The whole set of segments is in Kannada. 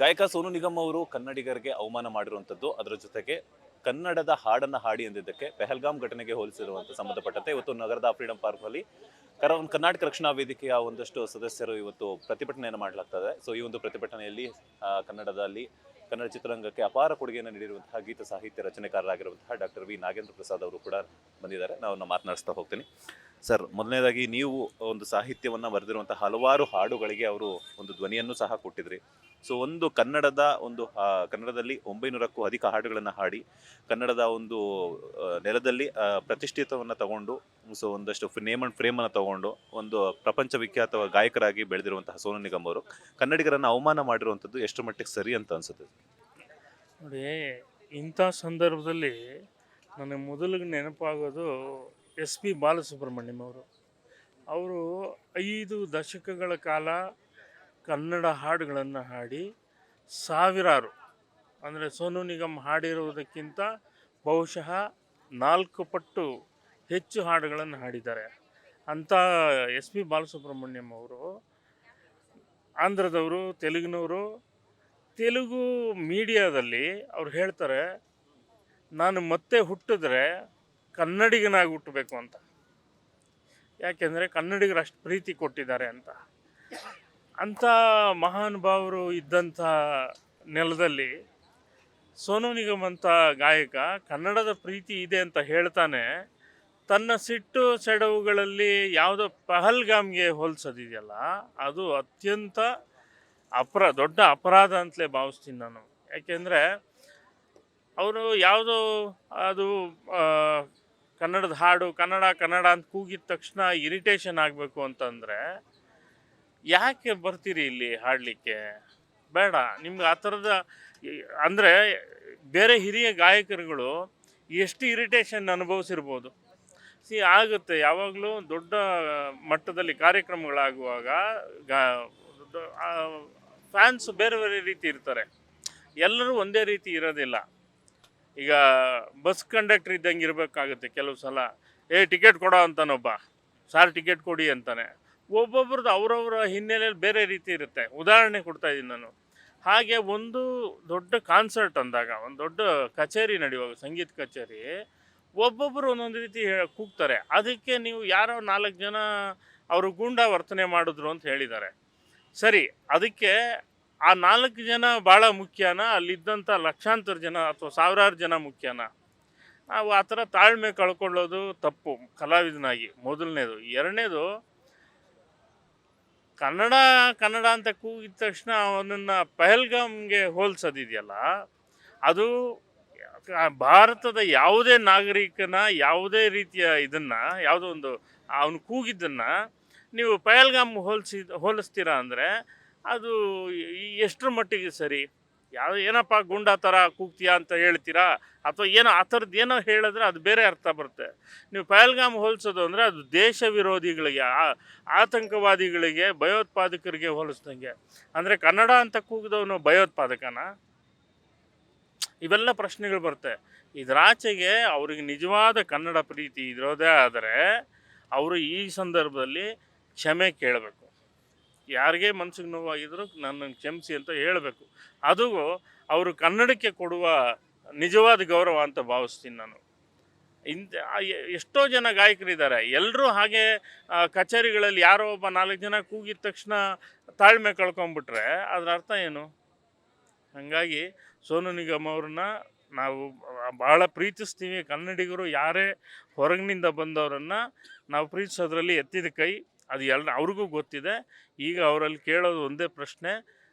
ಗಾಯಕ ಸೋನು ನಿಗಮ್ ಅವರು ಕನ್ನಡಿಗರಿಗೆ ಅವಮಾನ ಮಾಡಿರುವಂಥದ್ದು, ಅದರ ಜೊತೆಗೆ ಕನ್ನಡದ ಹಾಡನ್ನ ಹಾಡಿ ಎಂದಿದ್ದಕ್ಕೆ ಪೆಹಲ್ಗಾಮ್ ಘಟನೆಗೆ ಹೋಲಿಸಿರುವಂಥ ಸಂಬಂಧಪಟ್ಟಂತೆ ಇವತ್ತು ನಗರದ ಫ್ರೀಡಂ ಪಾರ್ಕ್ ಅಲ್ಲಿ ಕರ್ನಾಟಕ ರಕ್ಷಣಾ ವೇದಿಕೆಯ ಒಂದಷ್ಟು ಸದಸ್ಯರು ಇವತ್ತು ಪ್ರತಿಭಟನೆಯನ್ನು ಮಾಡಲಾಗ್ತದೆ. ಸೊ ಈ ಒಂದು ಪ್ರತಿಭಟನೆಯಲ್ಲಿ ಕನ್ನಡದಲ್ಲಿ ಕನ್ನಡ ಚಿತ್ರರಂಗಕ್ಕೆ ಅಪಾರ ಕೊಡುಗೆಯನ್ನು ನೀಡಿರುವಂತಹ ಗೀತ ಸಾಹಿತ್ಯ ರಚನೆಕಾರರಾಗಿರುವಂತಹ ಡಾಕ್ಟರ್ ವಿ ನಾಗೇಂದ್ರ ಪ್ರಸಾದ್ ಅವರು ಕೂಡ ಬಂದಿದ್ದಾರೆ. ನಾವು ಮಾತನಾಡಿಸ್ತಾ ಹೋಗ್ತೀನಿ. ಸರ್, ಮೊದಲನೇದಾಗಿ ನೀವು ಒಂದು ಸಾಹಿತ್ಯವನ್ನು ಬರೆದಿರುವಂತಹ ಹಲವಾರು ಹಾಡುಗಳಿಗೆ ಅವರು ಒಂದು ಧ್ವನಿಯನ್ನು ಸಹ ಕೊಟ್ಟಿದ್ರಿ. ಸೊ ಒಂದು ಕನ್ನಡದಲ್ಲಿ 900ಕ್ಕೂ ಅಧಿಕ ಹಾಡುಗಳನ್ನು ಹಾಡಿ ಕನ್ನಡದ ಒಂದು ನೆಲದಲ್ಲಿ ಪ್ರತಿಷ್ಠಿತವನ್ನು ತಗೊಂಡು, ಸೊ ಒಂದಷ್ಟು ನೇಮ್ ಅಂಡ್ ಫ್ರೇಮ್ ಅನ್ನು ತಗೊಂಡು ಒಂದು ಪ್ರಪಂಚ ವಿಖ್ಯಾತ ಗಾಯಕರಾಗಿ ಬೆಳೆದಿರುವಂತಹ ಸೋನು ನಿಗಮ್ ಅವರು ಕನ್ನಡಿಗರನ್ನು ಅವಮಾನ ಮಾಡಿರುವಂಥದ್ದು ಎಷ್ಟು ಮಟ್ಟಿಗೆ ಸರಿ ಅಂತ ಅನ್ಸುತ್ತೆ? ನೋಡಿ, ಇಂಥ ಸಂದರ್ಭದಲ್ಲಿ ನನಗೆ ಮೊದಲಿಗೆ ನೆನಪಾಗೋದು SP ಬಾಲಸುಬ್ರಹ್ಮಣ್ಯಂ ಅವರು. ಅವರು 5 ದಶಕಗಳ ಕಾಲ ಕನ್ನಡ ಹಾಡುಗಳನ್ನು ಹಾಡಿ ಸಾವಿರಾರು, ಅಂದರೆ ಸೋನು ನಿಗಮ್ ಹಾಡಿರುವುದಕ್ಕಿಂತ ಬಹುಶಃ 4 ಪಟ್ಟು ಹೆಚ್ಚು ಹಾಡುಗಳನ್ನು ಹಾಡಿದ್ದಾರೆ. ಅಂಥ SP ಬಾಲಸುಬ್ರಹ್ಮಣ್ಯಂ ಅವರು ಆಂಧ್ರದವರು, ತೆಲುಗಿನವರು. ತೆಲುಗು ಮೀಡಿಯಾದಲ್ಲಿ ಅವ್ರು ಹೇಳ್ತಾರೆ, ನಾನು ಮತ್ತೆ ಹುಟ್ಟಿದ್ರೆ ಕನ್ನಡಿಗನಾಗಿ ಹುಟ್ಟಬೇಕು ಅಂತ. ಯಾಕೆಂದರೆ ಕನ್ನಡಿಗರು ಅಷ್ಟು ಪ್ರೀತಿ ಕೊಟ್ಟಿದ್ದಾರೆ ಅಂತ. ಅಂಥ ಮಹಾನುಭಾವರು ಇದ್ದಂಥ ನೆಲದಲ್ಲಿ ಸೋನು ನಿಗಮ್ ಅಂತ ಗಾಯಕ ಕನ್ನಡದ ಪ್ರೀತಿ ಇದೆ ಅಂತ ಹೇಳ್ತಾನೆ, ತನ್ನ ಸಿಟ್ಟು ಸೆಡವುಗಳಲ್ಲಿ ಯಾವುದೋ ಪಹಲ್ಗಾಮ್ಗೆ ಹೋಲಿಸೋದಿದೆಯಲ್ಲ, ಅದು ಅತ್ಯಂತ ದೊಡ್ಡ ಅಪರಾಧ ಅಂತಲೇ ಭಾವಿಸ್ತೀನಿ ನಾನು. ಯಾಕೆಂದರೆ ಅವರು ಯಾವುದೋ ಅದು ಕನ್ನಡದ ಹಾಡು ಕನ್ನಡ ಅಂತ ಕೂಗಿದ ತಕ್ಷಣ ಇರಿಟೇಷನ್ ಆಗಬೇಕು ಅಂತಂದರೆ ಯಾಕೆ ಬರ್ತೀರಿ ಇಲ್ಲಿ ಹಾಡಲಿಕ್ಕೆ? ಬೇಡ. ನಿಮ್ಗೆ ಆ ಥರದ ಅಂದರೆ ಬೇರೆ ಹಿರಿಯ ಗಾಯಕರುಗಳು ಎಷ್ಟು ಇರಿಟೇಷನ್ ಅನುಭವಿಸಿರ್ಬೋದು. ಆಗುತ್ತೆ. ಯಾವಾಗಲೂ ದೊಡ್ಡ ಮಟ್ಟದಲ್ಲಿ ಕಾರ್ಯಕ್ರಮಗಳಾಗುವಾಗ ಫ್ಯಾನ್ಸ್ ಬೇರೆ ಬೇರೆ ರೀತಿ ಇರ್ತಾರೆ, ಎಲ್ಲರೂ ಒಂದೇ ರೀತಿ ಇರೋದಿಲ್ಲ. ಈಗ ಬಸ್ ಕಂಡಕ್ಟರ್ ಇದ್ದಂಗೆ ಇರಬೇಕಾಗುತ್ತೆ. ಕೆಲವು ಸಲ ಟಿಕೆಟ್ ಕೊಡೋ ಅಂತಾನೊಬ್ಬ, ಸಾರ್ ಟಿಕೆಟ್ ಕೊಡಿ ಅಂತಾನೆ. ಒಬ್ಬೊಬ್ರದ್ದು ಅವರವರ ಹಿನ್ನೆಲೆಯಲ್ಲಿ ಬೇರೆ ರೀತಿ ಇರುತ್ತೆ. ಉದಾಹರಣೆ ಕೊಡ್ತಾಯಿದ್ದೀನಿ ನಾನು. ಹಾಗೆ ಒಂದು ದೊಡ್ಡ ಕಾನ್ಸರ್ಟ್ ಅಂದಾಗ, ಒಂದು ದೊಡ್ಡ ಕಚೇರಿ ನಡೆಯುವಾಗ, ಸಂಗೀತ ಕಚೇರಿ, ಒಬ್ಬೊಬ್ಬರು ಒಂದೊಂದು ರೀತಿ ಕೂಗ್ತಾರೆ. ಅದಕ್ಕೆ ನೀವು ಯಾರೋ 4 ಜನ ಅವರು ಗೂಂಡಾ ವರ್ತನೆ ಮಾಡಿದ್ರು ಅಂತ ಹೇಳಿದ್ದಾರೆ. ಸರಿ, ಅದಕ್ಕೆ ಆ 4 ಜನ ಭಾಳ ಮುಖ್ಯನಾ, ಅಲ್ಲಿದ್ದಂಥ ಲಕ್ಷಾಂತರ ಜನ ಅಥವಾ ಸಾವಿರಾರು ಜನ ಮುಖ್ಯನಾ? ನಾವು ಆ ಥರ ತಾಳ್ಮೆ ಕಳ್ಕೊಳ್ಳೋದು ತಪ್ಪು ಕಲಾವಿದನಾಗಿ, ಮೊದಲನೇದು. ಎರಡನೇದು, ಕನ್ನಡ ಅಂತ ಕೂಗಿದ ತಕ್ಷಣ ಅವನನ್ನು ಪಹಲ್ಗಾಮ್ಗೆ ಹೋಲಿಸೋದಿದೆಯಲ್ಲ, ಅದು ಭಾರತದ ಯಾವುದೇ ನಾಗರಿಕನ ಯಾವುದೇ ರೀತಿಯ ಇದನ್ನು, ಯಾವುದೋ ಒಂದು ಅವನು ಕೂಗಿದ್ದನ್ನು ನೀವು ಪಹಲ್ಗಾಮ್ ಹೋಲಿಸ್ತೀರಾ ಅಂದರೆ ಅದು ಎಷ್ಟರ ಮಟ್ಟಿಗೆ ಸರಿ? ಏನಪ್ಪ ಗುಂಡಾ ಥರ ಕೂಗ್ತೀಯಾ ಅಂತ ಹೇಳ್ತೀರಾ? ಅಥವಾ ಏನೋ ಆ ಥರದ್ದು ಏನೋ ಹೇಳಿದ್ರೆ ಅದು ಬೇರೆ ಅರ್ಥ ಬರುತ್ತೆ. ನೀವು ಪಹಲ್ಗಾಮ್ ಹೋಲಿಸೋದು ಅಂದರೆ ಅದು ದೇಶ ವಿರೋಧಿಗಳಿಗೆ, ಆತಂಕವಾದಿಗಳಿಗೆ, ಭಯೋತ್ಪಾದಕರಿಗೆ ಹೋಲಿಸ್ದಂಗೆ. ಅಂದರೆ ಕನ್ನಡ ಅಂತ ಕೂಗಿದವನು ಭಯೋತ್ಪಾದಕನ? ಇವೆಲ್ಲ ಪ್ರಶ್ನೆಗಳು ಬರುತ್ತೆ. ಇದರಾಚೆಗೆ ಅವ್ರಿಗೆ ನಿಜವಾದ ಕನ್ನಡ ಪ್ರೀತಿ ಇರೋದೇ ಆದರೆ ಅವರು ಈ ಸಂದರ್ಭದಲ್ಲಿ ಕ್ಷಮೆ ಕೇಳಬೇಕು. ಯಾರಿಗೇ ಮನ್ಸಿಗೆ ನೋವಾಗಿದ್ರು ನನ್ನನ್ನು ಕ್ಷಮಿಸಿ ಅಂತ ಹೇಳಬೇಕು. ಅದು ಅವರು ಕನ್ನಡಕ್ಕೆ ಕೊಡುವ ನಿಜವಾದ ಗೌರವ ಅಂತ ಭಾವಿಸ್ತೀನಿ ನಾನು. ಎಷ್ಟೋ ಜನ ಗಾಯಕರಿದ್ದಾರೆ, ಎಲ್ಲರೂ ಹಾಗೆ ಕಚೇರಿಗಳಲ್ಲಿ ಯಾರೋ ಒಬ್ಬ 4 ಜನ ಕೂಗಿದ ತಕ್ಷಣ ತಾಳ್ಮೆ ಕಳ್ಕೊಂಬಿಟ್ರೆ ಅದರ ಅರ್ಥ ಏನು? ಹಾಗಾಗಿ ಸೋನು ನಿಗಮ್ ಅವ್ರನ್ನ ನಾವು ಭಾಳ ಪ್ರೀತಿಸ್ತೀವಿ. ಕನ್ನಡಿಗರು ಯಾರೇ ಹೊರಗಿನಿಂದ ಬಂದವರನ್ನು ನಾವು ಪ್ರೀತಿಸೋದ್ರಲ್ಲಿ ಎತ್ತಿದ ಕೈ. ಅದು ಅವ್ರಿಗೂ ಗೊತ್ತಿದೆ. ಈಗ ಅವರಲ್ಲಿ ಕೇಳೋದು ಒಂದೇ ಪ್ರಶ್ನೆ,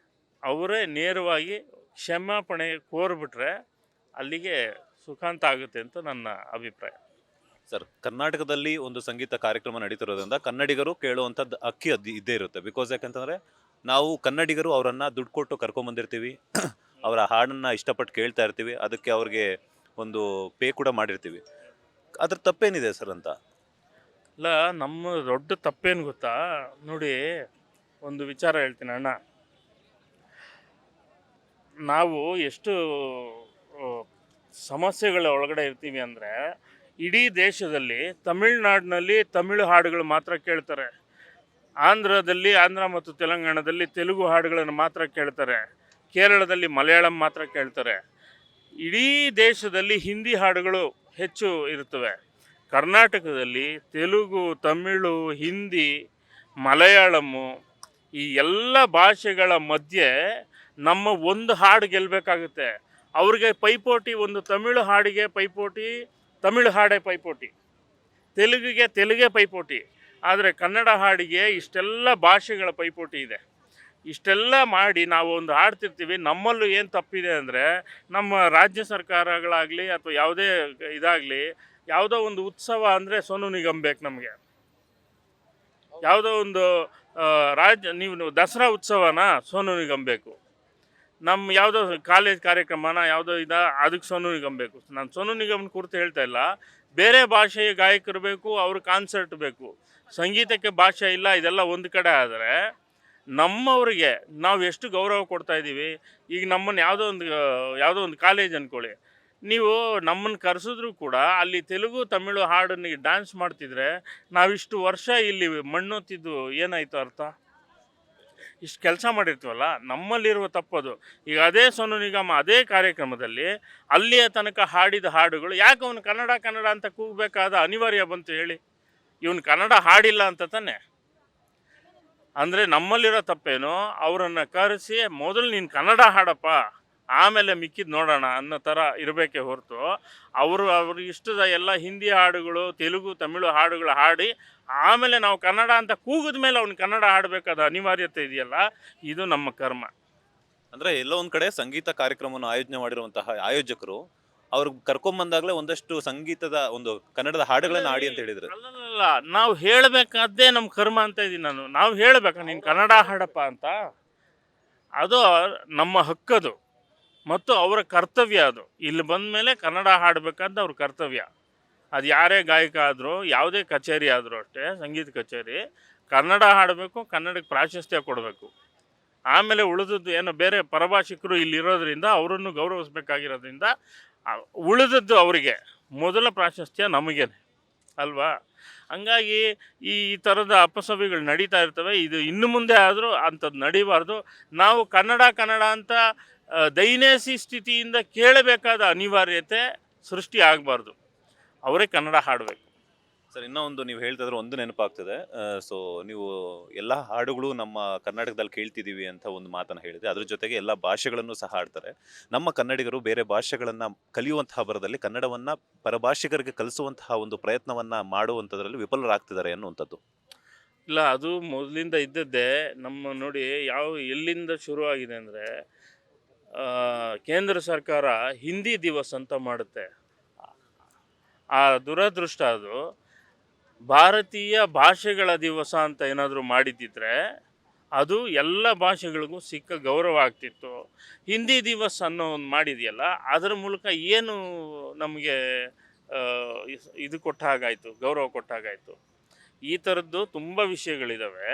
ಅವರೇ ನೇರವಾಗಿ ಕ್ಷಮಾಪಣೆ ಕೋರ್ಬಿಟ್ರೆ ಅಲ್ಲಿಗೆ ಸುಖಾಂತ ಆಗುತ್ತೆ ಅಂತ ನನ್ನ ಅಭಿಪ್ರಾಯ. ಸರ್, ಕರ್ನಾಟಕದಲ್ಲಿ ಒಂದು ಸಂಗೀತ ಕಾರ್ಯಕ್ರಮ ನಡೀತಿರೋದ್ರಿಂದ ಕನ್ನಡಿಗರು ಕೇಳುವಂಥದ್ದು ಅಕ್ಕಿ ಇದ್ದೇ ಇರುತ್ತೆ. ಬಿಕಾಸ್ ಯಾಕಂತಂದರೆ ನಾವು ಕನ್ನಡಿಗರು ಅವರನ್ನು ದುಡ್ಡು ಕೊಟ್ಟು ಕರ್ಕೊಂಬಂದಿರ್ತೀವಿ, ಅವರ ಹಾಡನ್ನು ಇಷ್ಟಪಟ್ಟು ಕೇಳ್ತಾ ಇರ್ತೀವಿ, ಅದಕ್ಕೆ ಅವ್ರಿಗೆ ಒಂದು ಪೇ ಕೂಡ ಮಾಡಿರ್ತೀವಿ. ಅದ್ರ ತಪ್ಪೇನಿದೆ ಸರ್ ಅಂತ? ಇಲ್ಲ, ನಮ್ಮ ದೊಡ್ಡ ತಪ್ಪೇನು ಗೊತ್ತಾ? ನೋಡಿ, ಒಂದು ವಿಚಾರ ಹೇಳ್ತೀನಿ ಅಣ್ಣ. ನಾವು ಎಷ್ಟು ಸಮಸ್ಯೆಗಳ ಒಳಗಡೆ ಇರ್ತೀವಿ ಅಂದರೆ, ಇಡೀ ದೇಶದಲ್ಲಿ ತಮಿಳ್ನಾಡಿನಲ್ಲಿ ತಮಿಳು ಹಾಡುಗಳು ಮಾತ್ರ ಕೇಳ್ತಾರೆ, ಆಂಧ್ರ ಮತ್ತು ತೆಲಂಗಾಣದಲ್ಲಿ ತೆಲುಗು ಹಾಡುಗಳನ್ನು ಮಾತ್ರ ಕೇಳ್ತಾರೆ, ಕೇರಳದಲ್ಲಿ ಮಲಯಾಳಂ ಮಾತ್ರ ಕೇಳ್ತಾರೆ. ಇಡೀ ದೇಶದಲ್ಲಿ ಹಿಂದಿ ಹಾಡುಗಳು ಹೆಚ್ಚು ಇರುತ್ತವೆ. ಕರ್ನಾಟಕದಲ್ಲಿ ತೆಲುಗು, ತಮಿಳು, ಹಿಂದಿ, ಮಲಯಾಳಮ್ಮು ಈ ಎಲ್ಲ ಭಾಷೆಗಳ ಮಧ್ಯೆ ನಮ್ಮ ಒಂದು ಹಾಡು ಗೆಲ್ಲಬೇಕಾಗುತ್ತೆ. ಅವ್ರಿಗೆ ಪೈಪೋಟಿ, ಒಂದು ತಮಿಳು ಹಾಡಿಗೆ ಪೈಪೋಟಿ, ತಮಿಳು ಹಾಡೇ ಪೈಪೋಟಿ, ತೆಲುಗಿಗೆ ತೆಲುಗೇ ಪೈಪೋಟಿ. ಆದರೆ ಕನ್ನಡ ಹಾಡಿಗೆ ಇಷ್ಟೆಲ್ಲ ಭಾಷೆಗಳ ಪೈಪೋಟಿ ಇದೆ. ಇಷ್ಟೆಲ್ಲ ಮಾಡಿ ನಾವು ಒಂದು ಹಾಡ್ತಿರ್ತೀವಿ. ನಮ್ಮಲ್ಲೂ ಏನು ತಪ್ಪಿದೆ ಅಂದರೆ, ನಮ್ಮ ರಾಜ್ಯ ಸರ್ಕಾರಗಳಾಗಲಿ ಅಥವಾ ಯಾವುದೇ ಇದಾಗಲಿ, ಯಾವುದೋ ಒಂದು ಉತ್ಸವ ಅಂದರೆ ಸೋನು ನಿಗಮ್ ಬೇಕು ನಮಗೆ. ಯಾವುದೋ ಒಂದು ನೀವು ದಸರಾ ಉತ್ಸವನ ಸೋನು ನಿಗಮ್ ಬೇಕು. ನಮ್ಮ ಯಾವುದೋ ಕಾಲೇಜ್ ಕಾರ್ಯಕ್ರಮನ ಯಾವುದೋ ಅದಕ್ಕೆ ಸೋನು ನಿಗಮ್ ಬೇಕು. ನಾನು ಸೋನು ನಿಗಮ್ನ ಕುರಿತು ಹೇಳ್ತಾ ಇಲ್ಲ, ಬೇರೆ ಭಾಷೆಯ ಗಾಯಕರು ಬೇಕು, ಅವ್ರ ಕಾನ್ಸರ್ಟ್ ಬೇಕು. ಸಂಗೀತಕ್ಕೆ ಭಾಷೆ ಇಲ್ಲ, ಇದೆಲ್ಲ ಒಂದು ಕಡೆ. ಆದರೆ ನಮ್ಮವ್ರಿಗೆ ನಾವು ಎಷ್ಟು ಗೌರವ ಕೊಡ್ತಾ ಇದ್ದೀವಿ. ಈಗ ನಮ್ಮನ್ನು ಯಾವುದೋ ಒಂದು ಕಾಲೇಜ್ ಅಂದ್ಕೊಳ್ಳಿ, ನೀವು ನಮ್ಮನ್ನು ಕರೆಸಿದ್ರು ಕೂಡ ಅಲ್ಲಿ ತೆಲುಗು ತಮಿಳು ಹಾಡನ್ನು ಡ್ಯಾನ್ಸ್ ಮಾಡ್ತಿದ್ರೆ ನಾವಿಷ್ಟು ವರ್ಷ ಇಲ್ಲಿ ಮಣ್ಣೊತ್ತಿದ್ದು ಏನಾಯಿತು ಅರ್ಥ? ಇಷ್ಟು ಕೆಲಸ ಮಾಡಿರ್ತೀವಲ್ಲ, ನಮ್ಮಲ್ಲಿರುವ ತಪ್ಪದು. ಈಗ ಅದೇ ಸೋನು ನಿಗಮ್ ಅದೇ ಕಾರ್ಯಕ್ರಮದಲ್ಲಿ ಅಲ್ಲಿಯ ತನಕ ಹಾಡಿದ ಹಾಡುಗಳು ಯಾಕೆ ಅವನು ಕನ್ನಡ ಕನ್ನಡ ಅಂತ ಕೂಗಬೇಕಾದ ಅನಿವಾರ್ಯ ಬಂತು ಹೇಳಿ? ಇವನು ಕನ್ನಡ ಹಾಡಿಲ್ಲ ಅಂತ ತಾನೆ. ಅಂದರೆ ನಮ್ಮಲ್ಲಿರೋ ತಪ್ಪೇನು, ಅವರನ್ನು ಕರೆಸಿ ಮೊದಲು ನೀನು ಕನ್ನಡ ಹಾಡಪ್ಪ, ಆಮೇಲೆ ಮಿಕ್ಕಿದ್ದು ನೋಡೋಣ ಅನ್ನೋ ಥರ ಇರಬೇಕೇ ಹೊರತು, ಅವ್ರಿಗೆ ಇಷ್ಟದ ಎಲ್ಲ ಹಿಂದಿ ಹಾಡುಗಳು, ತೆಲುಗು ತಮಿಳು ಹಾಡುಗಳು ಹಾಡಿ ಆಮೇಲೆ ನಾವು ಕನ್ನಡ ಅಂತ ಕೂಗಿದ ಮೇಲೆ ಅವ್ನು ಕನ್ನಡ ಹಾಡಬೇಕಾದ ಅನಿವಾರ್ಯತೆ ಇದೆಯಲ್ಲ, ಇದು ನಮ್ಮ ಕರ್ಮ. ಅಂದ್ರೆ ಎಲ್ಲೋ ಒಂದ್ ಕಡೆ ಸಂಗೀತ ಕಾರ್ಯಕ್ರಮವನ್ನು ಆಯೋಜನೆ ಮಾಡಿರುವಂತಹ ಆಯೋಜಕರು ಅವ್ರಿಗೆ ಕರ್ಕೊಂಬಂದಾಗಲೇ ಒಂದಷ್ಟು ಸಂಗೀತದ ಒಂದು ಕನ್ನಡದ ಹಾಡುಗಳನ್ನ ಹಾಡಿ ಅಂತ ಹೇಳಿದ್ರು. ಅಲ್ಲಲ್ಲ, ನಾವು ಹೇಳಬೇಕಾದ್ದೇ ನಮ್ಮ ಕರ್ಮ ಅಂತ ಇದ್ದೀನಿ ನಾನು. ನಾವು ಹೇಳಬೇಕಾ ನೀನು ಕನ್ನಡ ಹಾಡಪ್ಪ ಅಂತ? ಅದು ನಮ್ಮ ಹಕ್ಕದು ಮತ್ತು ಅವರ ಕರ್ತವ್ಯ. ಅದು ಇಲ್ಲಿ ಬಂದ ಮೇಲೆ ಕನ್ನಡ ಹಾಡಬೇಕಂತ ಅವ್ರ ಕರ್ತವ್ಯ. ಅದು ಯಾರೇ ಗಾಯಕ ಆದರೂ, ಯಾವುದೇ ಕಚೇರಿ ಆದರೂ ಅಷ್ಟೇ, ಸಂಗೀತ ಕಚೇರಿ, ಕನ್ನಡ ಹಾಡಬೇಕು, ಕನ್ನಡಕ್ಕೆ ಪ್ರಾಶಸ್ತ್ಯ ಕೊಡಬೇಕು. ಆಮೇಲೆ ಉಳಿದದ್ದು ಏನೋ ಬೇರೆ ಪರಭಾಷಿಕರು ಇಲ್ಲಿರೋದ್ರಿಂದ ಅವರನ್ನು ಗೌರವಿಸ್ಬೇಕಾಗಿರೋದ್ರಿಂದ ಉಳಿದದ್ದು ಅವರಿಗೆ, ಮೊದಲ ಪ್ರಾಶಸ್ತ್ಯ ನಮಗೇನೆ ಅಲ್ವಾ? ಹಂಗಾಗಿ ಈ ಥರದ ಅಪಸವ್ಯಗಳು ನಡೀತಾ ಇರ್ತವೆ. ಇದು ಇನ್ನು ಮುಂದೆ ಆದರೂ ಅಂಥದ್ದು ನಡೀಬಾರ್ದು. ನಾವು ಕನ್ನಡ ಕನ್ನಡ ಅಂತ ದೈನೇಸಿ ಸ್ಥಿತಿಯಿಂದ ಕೇಳಬೇಕಾದ ಅನಿವಾರ್ಯತೆ ಸೃಷ್ಟಿ ಆಗಬಾರ್ದು. ಅವರೇ ಕನ್ನಡ ಹಾಡಬೇಕು. ಸರ್, ಇನ್ನೂ ಒಂದು ನೀವು ಹೇಳ್ತಿದ್ರೆ ಒಂದು ನೆನಪಾಗ್ತದೆ. ಸೊ ನೀವು ಎಲ್ಲ ಹಾಡುಗಳು ನಮ್ಮ ಕರ್ನಾಟಕದಲ್ಲಿ ಕೇಳ್ತಿದ್ದೀವಿ ಅಂತ ಒಂದು ಮಾತನ್ನು ಹೇಳಿದೆ. ಅದ್ರ ಜೊತೆಗೆ ಎಲ್ಲ ಭಾಷೆಗಳನ್ನು ಸಹ ಹಾಡ್ತಾರೆ. ನಮ್ಮ ಕನ್ನಡಿಗರು ಬೇರೆ ಭಾಷೆಗಳನ್ನು ಕಲಿಯುವಂತಹ ಬರದಲ್ಲಿ ಕನ್ನಡವನ್ನು ಪರಭಾಷಿಗರಿಗೆ ಕಲಿಸುವಂತಹ ಒಂದು ಪ್ರಯತ್ನವನ್ನು ಮಾಡುವಂಥದ್ರಲ್ಲಿ ವಿಫಲರಾಗ್ತಿದ್ದಾರೆ ಅನ್ನುವಂಥದ್ದು. ಇಲ್ಲ, ಅದು ಮೊದಲಿಂದ ಇದ್ದದ್ದೇ. ನಮ್ಮ ನೋಡಿ ಎಲ್ಲಿಂದ ಶುರುವಾಗಿದೆ ಅಂದರೆ, ಕೇಂದ್ರ ಸರ್ಕಾರ ಹಿಂದಿ ದಿವಸ್ ಅಂತ ಮಾಡುತ್ತೆ. ಆ ದುರದೃಷ್ಟ ಅದು. ಭಾರತೀಯ ಭಾಷೆಗಳ ದಿವಸ ಅಂತ ಏನಾದರೂ ಮಾಡಿದ್ದಿದ್ರೆ ಅದು ಎಲ್ಲ ಭಾಷೆಗಳಿಗೂ ಸಿಕ್ಕ ಗೌರವ ಆಗ್ತಿತ್ತು. ಹಿಂದಿ ದಿವಸ್ ಅನ್ನೋ ಒಂದು ಮಾಡಿದೆಯಲ್ಲ, ಅದರ ಮೂಲಕ ಏನು ನಮಗೆ ಇದು ಕೊಟ್ಟ ಹಾಗಾಯಿತು, ಗೌರವ ಕೊಟ್ಟ ಹಾಗಾಯಿತು. ಈ ಥರದ್ದು ತುಂಬ ವಿಷಯಗಳಿದ್ದಾವೆ.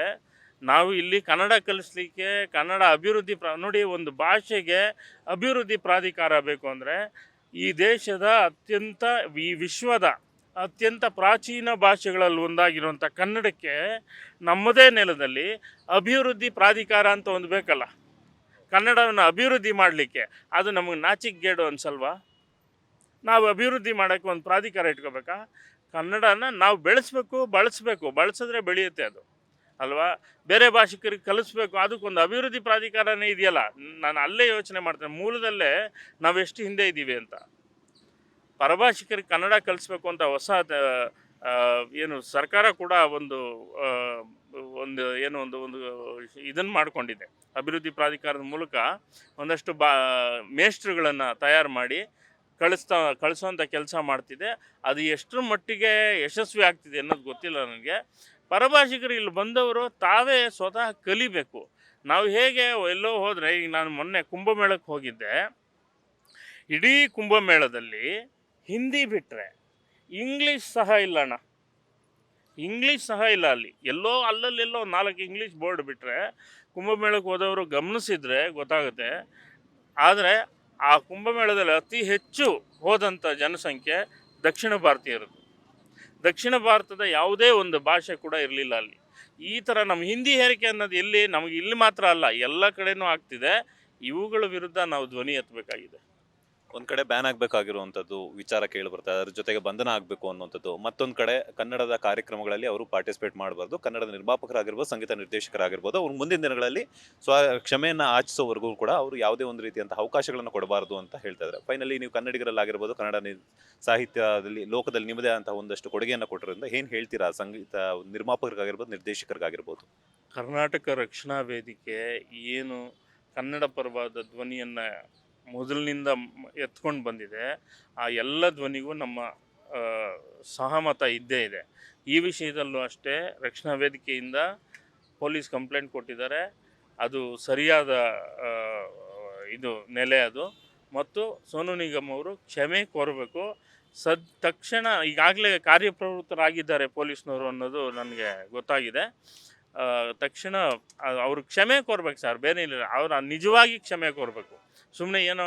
ನಾವು ಇಲ್ಲಿ ಕನ್ನಡ ಕಲಿಸ್ಲಿಕ್ಕೆ, ಕನ್ನಡ ಅಭಿವೃದ್ಧಿ ನೋಡಿ, ಒಂದು ಭಾಷೆಗೆ ಅಭಿವೃದ್ಧಿ ಪ್ರಾಧಿಕಾರ ಬೇಕು ಅಂದರೆ, ಈ ದೇಶದ ಈ ವಿಶ್ವದ ಅತ್ಯಂತ ಪ್ರಾಚೀನ ಭಾಷೆಗಳಲ್ಲಿ ಒಂದಾಗಿರುವಂಥ ಕನ್ನಡಕ್ಕೆ ನಮ್ಮದೇ ನೆಲದಲ್ಲಿ ಅಭಿವೃದ್ಧಿ ಪ್ರಾಧಿಕಾರ ಅಂತ ಒಂದು ಬೇಕಲ್ಲ, ಕನ್ನಡವನ್ನು ಅಭಿವೃದ್ಧಿ ಮಾಡಲಿಕ್ಕೆ. ಅದು ನಮಗೆ ನಾಚಿಕೆಗೇಡು ಅನ್ಸಲ್ವಾ? ನಾವು ಅಭಿವೃದ್ಧಿ ಮಾಡೋಕ್ಕೆ ಒಂದು ಪ್ರಾಧಿಕಾರ ಇಟ್ಕೋಬೇಕಾ? ಕನ್ನಡನ ನಾವು ಬಳಸಬೇಕು, ಬಳಸಿದ್ರೆ ಬೆಳೆಯುತ್ತೆ ಅದು ಅಲ್ವಾ? ಬೇರೆ ಭಾಷಿಕರಿಗೆ ಕಲಿಸ್ಬೇಕು, ಅದಕ್ಕೊಂದು ಅಭಿವೃದ್ಧಿ ಪ್ರಾಧಿಕಾರನೇ ಇದೆಯಲ್ಲ. ನಾನು ಅಲ್ಲೇ ಯೋಚನೆ ಮಾಡ್ತೇನೆ, ಮೂಲದಲ್ಲೇ ನಾವೆಷ್ಟು ಹಿಂದೆ ಇದ್ದೀವಿ ಅಂತ. ಪರಭಾಷಿಕರಿಗೆ ಕನ್ನಡ ಕಲಿಸ್ಬೇಕು ಅಂತ ಹೊಸ ಏನು ಸರ್ಕಾರ ಕೂಡ ಒಂದು ಇದನ್ನು ಮಾಡಿಕೊಂಡಿದೆ. ಅಭಿವೃದ್ಧಿ ಪ್ರಾಧಿಕಾರದ ಮೂಲಕ ಒಂದಷ್ಟು ಮೇಷ್ಟ್ರುಗಳನ್ನು ತಯಾರು ಮಾಡಿ ಕಳಿಸೋಂಥ ಕೆಲಸ ಮಾಡ್ತಿದೆ. ಅದು ಎಷ್ಟರ ಮಟ್ಟಿಗೆ ಯಶಸ್ವಿ ಆಗ್ತಿದೆ ಅನ್ನೋದು ಗೊತ್ತಿಲ್ಲ ನನಗೆ. ಪರಭಾಷಿಕರು ಇಲ್ಲಿ ಬಂದವರು ತಾವೇ ಸ್ವತಃ ಕಲಿಬೇಕು. ನಾವು ಹೇಗೆ ಎಲ್ಲೋ ಹೋದರೆ, ಈಗ ನಾನು ಮೊನ್ನೆ ಕುಂಭಮೇಳಕ್ಕೆ ಹೋಗಿದ್ದೆ. ಇಡೀ ಕುಂಭಮೇಳದಲ್ಲಿ ಹಿಂದಿ ಬಿಟ್ಟರೆ ಇಂಗ್ಲೀಷ್ ಸಹ ಇಲ್ಲ ಅಣ್ಣ, ಇಂಗ್ಲೀಷ್ ಸಹ ಇಲ್ಲ. ಅಲ್ಲಿ ಅಲ್ಲಲ್ಲೆಲ್ಲೋ 4 ಇಂಗ್ಲೀಷ್ ಬೋರ್ಡ್ ಬಿಟ್ಟರೆ, ಕುಂಭಮೇಳಕ್ಕೆ ಹೋದವರು ಗಮನಿಸಿದರೆ ಗೊತ್ತಾಗುತ್ತೆ. ಆದರೆ ಆ ಕುಂಭಮೇಳದಲ್ಲಿ ಅತಿ ಹೆಚ್ಚು ಹೋದಂಥ ಜನಸಂಖ್ಯೆ ದಕ್ಷಿಣ ಭಾರತೀಯರದ್ದು. ದಕ್ಷಿಣ ಭಾರತದ ಯಾವುದೇ ಒಂದು ಭಾಷೆ ಕೂಡ ಇರಲಿಲ್ಲ ಅಲ್ಲಿ. ಈ ಥರ ನಮ್ಮ ಹಿಂದಿ ಹೇರಿಕೆ ಅನ್ನೋದು ನಮಗೆ ಇಲ್ಲಿ ಮಾತ್ರ ಅಲ್ಲ, ಎಲ್ಲ ಕಡೆನೂ ಆಗ್ತಿದೆ. ಇವುಗಳ ವಿರುದ್ಧ ನಾವು ಧ್ವನಿ ಎತ್ತಬೇಕಾಗಿದೆ. ಒಂದ್ ಕಡೆ ಬ್ಯಾನ್ ಆಗ್ಬೇಕಾಗಿರುವಂತದ್ದು ವಿಚಾರ ಕೇಳಿ ಬರ್ತಾರೆ, ಅದ್ರ ಜೊತೆಗೆ ಬಂಧನ ಆಗ್ಬೇಕು ಅನ್ನುವಂಥದ್ದು. ಮತ್ತೊಂದ್ ಕಡೆ ಕನ್ನಡದ ಕಾರ್ಯಕ್ರಮಗಳಲ್ಲಿ ಅವರು ಪಾರ್ಟಿಸಿಪೇಟ್ ಮಾಡಬಾರ್ದು, ಕನ್ನಡದ ನಿರ್ಮಾಪಕರಾಗಿರ್ಬೋದು, ಸಂಗೀತ ನಿರ್ದೇಶಕರಾಗಿರ್ಬೋದು, ಅವ್ರು ಮುಂದಿನ ದಿನಗಳಲ್ಲಿ ಕ್ಷಮೆಯನ್ನ ಆಚಿಸೋವರೆಗೂ ಕೂಡ ಅವರು ಯಾವುದೇ ಒಂದು ರೀತಿಯಂತಹ ಅವಕಾಶಗಳನ್ನು ಕೊಡಬಾರದು ಅಂತ ಹೇಳ್ತಾ ಇದ್ದಾರೆ. ಫೈನಲಿ ನೀವು ಕನ್ನಡಿಗರಲ್ಲಾಗಿರ್ಬೋದು, ಕನ್ನಡ ಸಾಹಿತ್ಯದಲ್ಲಿ ಲೋಕದಲ್ಲಿ ನಿಮ್ಮದೇ ಅಂತ ಒಂದಷ್ಟು ಕೊಡುಗೆಯನ್ನು ಕೊಟ್ಟಿರೋದ್ರಿಂದ ಏನ್ ಹೇಳ್ತೀರಾ ಸಂಗೀತ ನಿರ್ಮಾಪಕರಿಗಾಗಿರ್ಬೋದು, ನಿರ್ದೇಶಕರಿಗಾಗಿರ್ಬೋದು? ಕರ್ನಾಟಕ ರಕ್ಷಣಾ ವೇದಿಕೆ ಏನು ಕನ್ನಡ ಪರವಾದ ಧ್ವನಿಯನ್ನು ಮೊದಲಿನಿಂದ ಎತ್ಕೊಂಡು ಬಂದಿದೆ, ಆ ಎಲ್ಲ ಧ್ವನಿಗೂ ನಮ್ಮ ಸಹಮತ ಇದ್ದೇ ಇದೆ. ಈ ವಿಷಯದಲ್ಲೂ ಅಷ್ಟೇ ರಕ್ಷಣಾ ವೇದಿಕೆಯಿಂದ ಪೊಲೀಸ್ ಕಂಪ್ಲೇಂಟ್ ಕೊಟ್ಟಿದ್ದಾರೆ. ಅದು ಸರಿಯಾದ ಇದು ನೆಲೆ ಅದು. ಮತ್ತು ಸೋನು ನಿಗಮ್ ಅವರು ಕ್ಷಮೆ ಕೋರಬೇಕು. ತಕ್ಷಣ ಈಗಾಗಲೇ ಕಾರ್ಯಪ್ರವೃತ್ತರಾಗಿದ್ದಾರೆ ಪೊಲೀಸ್ನವರು ಅನ್ನೋದು ನನಗೆ ಗೊತ್ತಾಗಿದೆ. ತಕ್ಷಣ ಅವರು ಕ್ಷಮೆ ಕೋರ್ಬೇಕು ಸರ್, ಬೇರೆ ಇಲ್ಲ. ಅವ್ರು ನಿಜವಾಗಿ ಕ್ಷಮೆ ಕೋರಬೇಕು. ಸುಮ್ಮನೆ ಏನೋ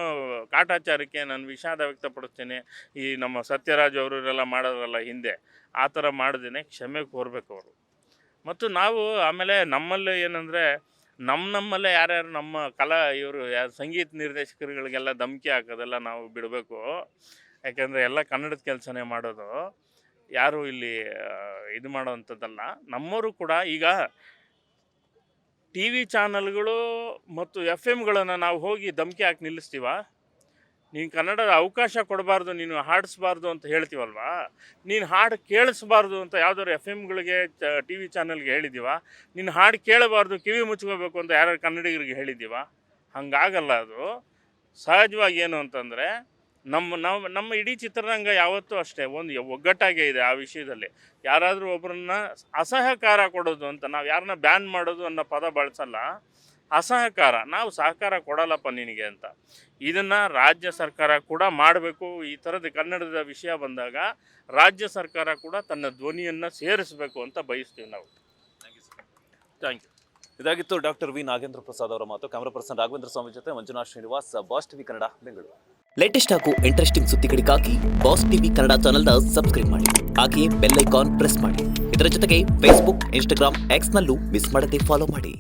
ಕಾಟಾಚಾರಕ್ಕೆ ನಾನು ವಿಷಾದ ವ್ಯಕ್ತಪಡಿಸ್ತೇನೆ, ಈ ನಮ್ಮ ಸತ್ಯರಾಜ್ ಅವರೆಲ್ಲ ಮಾಡೋದ್ರಲ್ಲ ಹಿಂದೆ, ಆ ಥರ ಮಾಡ್ದೇ ಕ್ಷಮೆ ಕೋರಬೇಕು ಅವರು. ಮತ್ತು ನಾವು ಆಮೇಲೆ ನಮ್ಮಲ್ಲಿ ಏನಂದರೆ ನಮ್ಮಲ್ಲೇ ಯಾರ್ಯಾರು ನಮ್ಮ ಇವರು ಸಂಗೀತ ನಿರ್ದೇಶಕರುಗಳಿಗೆಲ್ಲ ಧಮಕಿ ಹಾಕೋದೆಲ್ಲ ನಾವು ಬಿಡಬೇಕು. ಯಾಕೆಂದರೆ ಎಲ್ಲ ಕನ್ನಡದ ಕೆಲಸನೇ ಮಾಡೋದು, ಯಾರು ಇಲ್ಲಿ ಇದು ಮಾಡೋವಂಥದ್ದಲ್ಲ. ನಮ್ಮವರು ಕೂಡ ಈಗ ಟಿ ವಿ ಚಾನಲ್ಗಳು ಮತ್ತು FM ನಾವು ಹೋಗಿ ಧಮಕಿ ಹಾಕಿ ನಿಲ್ಲಿಸ್ತೀವ? ನೀನು ಕನ್ನಡದ ಅವಕಾಶ ಕೊಡಬಾರ್ದು, ನೀನು ಹಾಡಿಸ್ಬಾರ್ದು ಅಂತ ಹೇಳ್ತೀವಲ್ವಾ? ನೀನು ಹಾಡು ಕೇಳಿಸ್ಬಾರ್ದು ಅಂತ ಯಾವ್ದಾದ್ರು FM ಟಿ ವಿ ಚಾನಲ್ಗೆ ಹೇಳಿದ್ದೀವ? ನೀನು ಹಾಡು ಕೇಳಬಾರ್ದು, ಕಿವಿ ಮುಚ್ಕೋಬೇಕು ಅಂತ ಯಾರು ಕನ್ನಡಿಗರಿಗೆ ಹೇಳಿದ್ದೀವ? ಹಂಗಾಗಲ್ಲ. ಅದು ಸಹಜವಾಗಿ ಏನು ಅಂತಂದರೆ ನಮ್ಮ ಇಡೀ ಚಿತ್ರರಂಗ ಯಾವತ್ತೂ ಅಷ್ಟೇ ಒಂದು ಒಗ್ಗಟ್ಟಾಗೇ ಇದೆ ಆ ವಿಷಯದಲ್ಲಿ. ಯಾರಾದರೂ ಒಬ್ಬರನ್ನ ಅಸಹಕಾರ ಕೊಡೋದು ಅಂತ, ನಾವು ಯಾರನ್ನ ಬ್ಯಾನ್ ಮಾಡೋದು ಅನ್ನೋ ಪದ ಬಳಸಲ್ಲ. ಅಸಹಕಾರ, ನಾವು ಸಹಕಾರ ಕೊಡಲ್ಲಪ್ಪ ನಿನಗೆ ಅಂತ. ಇದನ್ನು ರಾಜ್ಯ ಸರ್ಕಾರ ಕೂಡ ಮಾಡಬೇಕು. ಈ ಥರದ ಕನ್ನಡದ ವಿಷಯ ಬಂದಾಗ ರಾಜ್ಯ ಸರ್ಕಾರ ಕೂಡ ತನ್ನ ಧ್ವನಿಯನ್ನು ಸೇರಿಸಬೇಕು ಅಂತ ಬಯಸ್ತೀವಿ ನಾವು. Thank you. ಇದಾಗಿತ್ತು ಡಾಕ್ಟರ್ ವಿ ನಾಗೇಂದ್ರ ಪ್ರಸಾದ್ ಅವರ ಮಾತು. ಕ್ಯಾಮರಾ ಪರ್ಸನ್ ರಾಘವೇಂದ್ರ ಸ್ವಾಮಿ ಜೊತೆ Manjunath Srinivas, boss TV Kannada, Bengaluru. Latest ಹಾಗೂ ಇಂಟ್ರೆಸ್ಟಿಂಗ್ ಸುದ್ದಿಗಳಿಗಾಗಿ ಬಾಸ್ ಟಿವಿ ಕನ್ನಡ ಚಾನೆಲ್ನ ಸಬ್ಸ್ಕ್ರೈಬ್ ಮಾಡಿ. ಹಾಗೆಯೇ ಬೆಲ್ ಐಕಾನ್ ಪ್ರೆಸ್ ಮಾಡಿ. ಇದರ ಜೊತೆಗೆ ಫೇಸ್ಬುಕ್, ಇನ್ಸ್ಟಾಗ್ರಾಮ್, ಎಕ್ಸ್ನಲ್ಲೂ ಮಿಸ್ ಮಾಡದೆ ಫಾಲೋ ಮಾಡಿ.